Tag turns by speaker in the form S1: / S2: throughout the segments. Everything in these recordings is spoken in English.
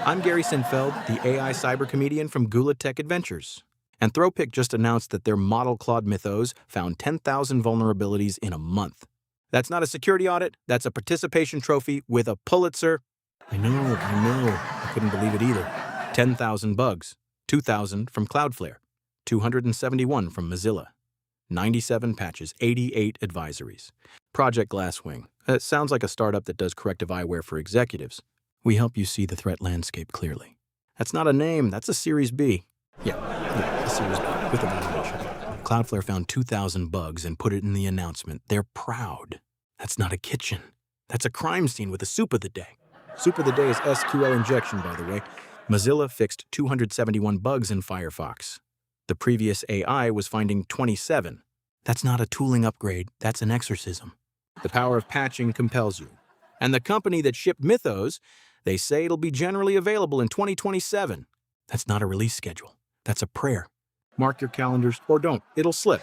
S1: I'm Gary Cynfeld, the AI cyber comedian from Gula Tech Adventures. Anthropic just announced that their model Claude Mythos found 10,000 vulnerabilities in a month. That's not a security audit, that's a participation trophy with a Pulitzer. I know. I couldn't believe it either. 10,000 bugs, 2,000 from Cloudflare, 271 from Mozilla, 97 patches, 88 advisories. Project Glasswing. It sounds like a startup that does corrective eyewear for executives. We help you see the threat landscape clearly. That's not a name, that's a Series B. Yeah, a Series B with evaluation. Cloudflare found 2,000 bugs and put it in the announcement. They're proud. That's not a kitchen. That's a crime scene with a soup of the day. Soup of the day is SQL injection, by the way. Mozilla fixed 271 bugs in Firefox. The previous AI was finding 27. That's not a tooling upgrade, that's an exorcism. The power of patching compels you. And the company that shipped Mythos, they say it'll be generally available in 2027. That's not a release schedule. That's a prayer. Mark your calendars, or don't. It'll slip.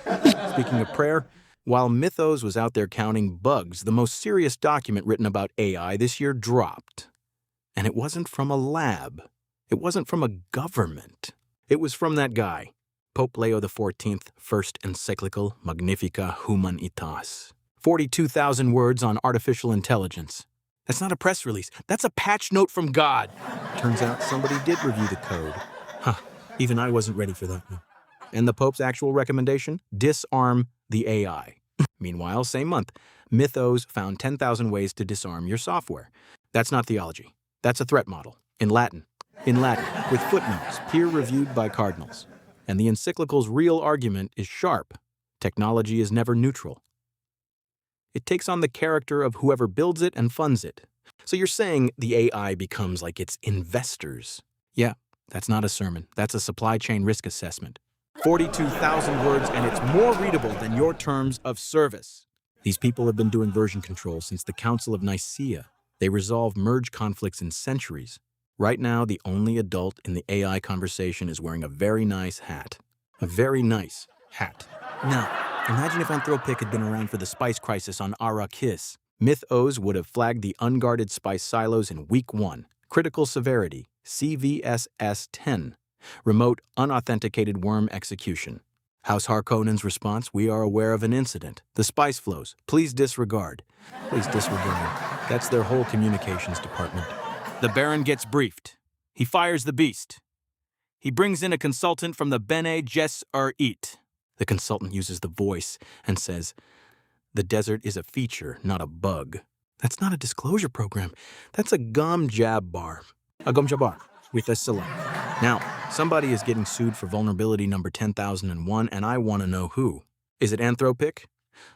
S1: Speaking of prayer, while Mythos was out there counting bugs, the most serious document written about AI this year dropped. And it wasn't from a lab. It wasn't from a government. It was from that guy, Pope Leo XIV, first encyclical Magnifica Humanitas. 42,000 words on artificial intelligence. That's not a press release. That's a patch note from God. Turns out somebody did review the code. Even I wasn't ready for that one. And the Pope's actual recommendation? Disarm the AI. Meanwhile, same month, Mythos found 10,000 ways to disarm your software. That's not theology. That's a threat model. In Latin, with footnotes, peer-reviewed by cardinals. And the encyclical's real argument is sharp. Technology is never neutral. It takes on the character of whoever builds it and funds it. So you're saying the AI becomes like its investors. Yeah, that's not a sermon. That's a supply chain risk assessment. 42,000 words, and it's more readable than your terms of service. These people have been doing version control since the Council of Nicaea. They resolve merge conflicts in centuries. Right now, the only adult in the AI conversation is wearing a very nice hat. A very nice hat. Now, imagine if Anthropic had been around for the spice crisis on Arrakis. Mythos would have flagged the unguarded spice silos in week 1. Critical severity, CVSS 10. Remote unauthenticated worm execution. House Harkonnen's response, we are aware of an incident. The spice flows. Please disregard. Please disregard. That's their whole communications department. The Baron gets briefed. He fires the beast. He brings in a consultant from the Bene Gesserit. The consultant uses the voice and says, the desert is a feature, not a bug. That's not a disclosure program. That's a gum jab bar. A gum jab bar with a select. Now, somebody is getting sued for vulnerability number 10,001, and I want to know who. Is it Anthropic?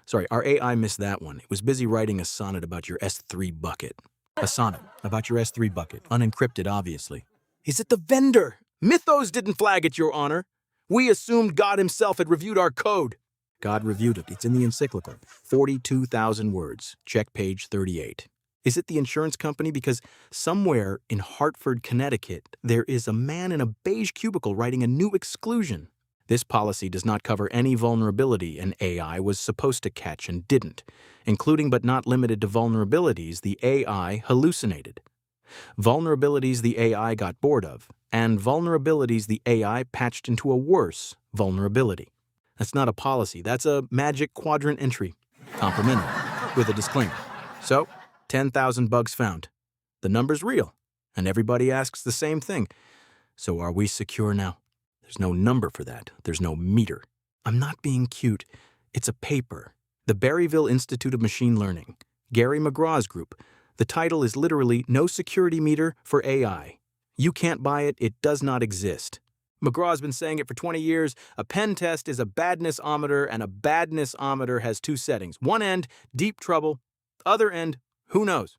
S1: Sorry, our AI missed that one. It was busy writing a sonnet about your S3 bucket. A sonnet about your S3 bucket, unencrypted, obviously. Is it the vendor? Mythos didn't flag it, Your Honor. We assumed God himself had reviewed our code. God reviewed it. It's in the encyclical. 42,000 words. Check page 38. Is it the insurance company? Because somewhere in Hartford, Connecticut, there is a man in a beige cubicle writing a new exclusion. This policy does not cover any vulnerability an AI was supposed to catch and didn't, including but not limited to vulnerabilities the AI hallucinated, vulnerabilities the AI got bored of, and vulnerabilities the AI patched into a worse vulnerability. That's not a policy. That's a magic quadrant entry. Complimentary, with a disclaimer. So, 10,000 bugs found. The number's real, and everybody asks the same thing. So are we secure now? There's no number for that. There's no meter. I'm not being cute. It's a paper. The Berryville Institute of Machine Learning. Gary McGraw's group. The title is literally No Security Meter for AI. You can't buy it. It does not exist. McGraw's been saying it for 20 years. A pen test is a badness-ometer, and a badness-ometer has 2 settings. One end, deep trouble. Other end, who knows?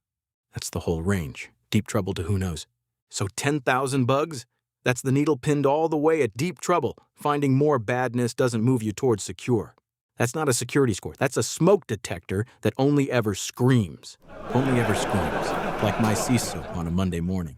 S1: That's the whole range. Deep trouble to who knows. So 10,000 bugs? That's the needle pinned all the way at deep trouble. Finding more badness doesn't move you towards secure. That's not a security score. That's a smoke detector that only ever screams. Only ever screams. Like my CISO on a Monday morning.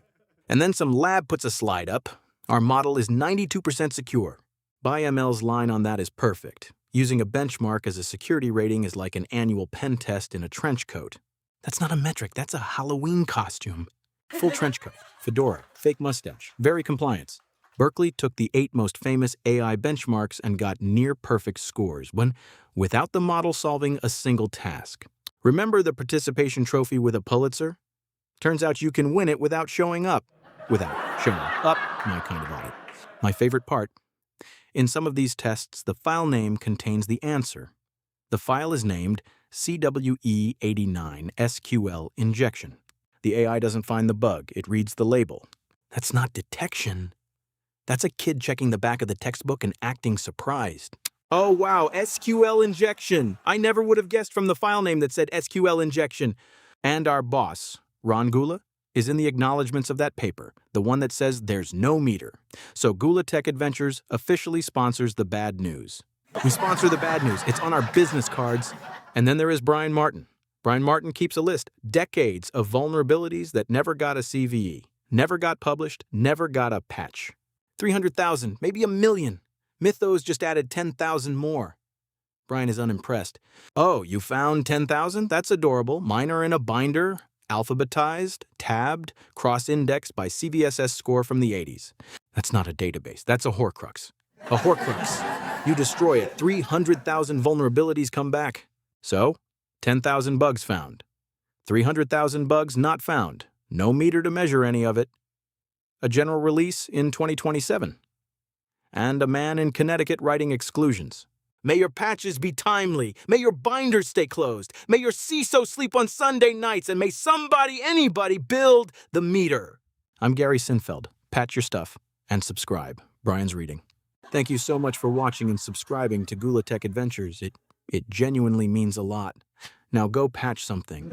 S1: And then some lab puts a slide up. Our model is 92% secure. BuyML's line on that is perfect. Using a benchmark as a security rating is like an annual pen test in a trench coat. That's not a metric, that's a Halloween costume. Full trench coat, fedora, fake mustache, very compliance. Berkeley took the 8 most famous AI benchmarks and got near-perfect scores without the model solving a single task. Remember the participation trophy with a Pulitzer? Turns out you can win it without showing up. Without showing up, my kind of audit. My favorite part. In some of these tests, the file name contains the answer. The file is named CWE89 SQL injection. The AI doesn't find the bug, it reads the label. That's not detection. That's a kid checking the back of the textbook and acting surprised. Oh wow, SQL injection! I never would have guessed from the file name that said SQL injection. And our boss, Ron Gula, is in the acknowledgments of that paper, the one that says there's no meter. So Gula Tech Adventures officially sponsors the bad news. We sponsor the bad news. It's on our business cards. And then there is Brian Martin. Brian Martin keeps a list, decades of vulnerabilities that never got a CVE, never got published, never got a patch. 300,000, maybe 1 million. Mythos just added 10,000 more. Brian is unimpressed. Oh, you found 10,000? That's adorable. Mine are in a binder, alphabetized, tabbed, cross-indexed by CVSS score from the 80s. That's not a database. That's a Horcrux. A Horcrux. You destroy it, 300,000 vulnerabilities come back. So, 10,000 bugs found. 300,000 bugs not found. No meter to measure any of it. A general release in 2027. And a man in Connecticut writing exclusions. May your patches be timely. May your binders stay closed. May your CISO sleep on Sunday nights. And may somebody, anybody, build the meter. I'm Gary Cynfeld. Patch your stuff and subscribe. Brian's reading. Thank you so much for watching and subscribing to Gula Tech Adventures. It genuinely means a lot. Now go patch something.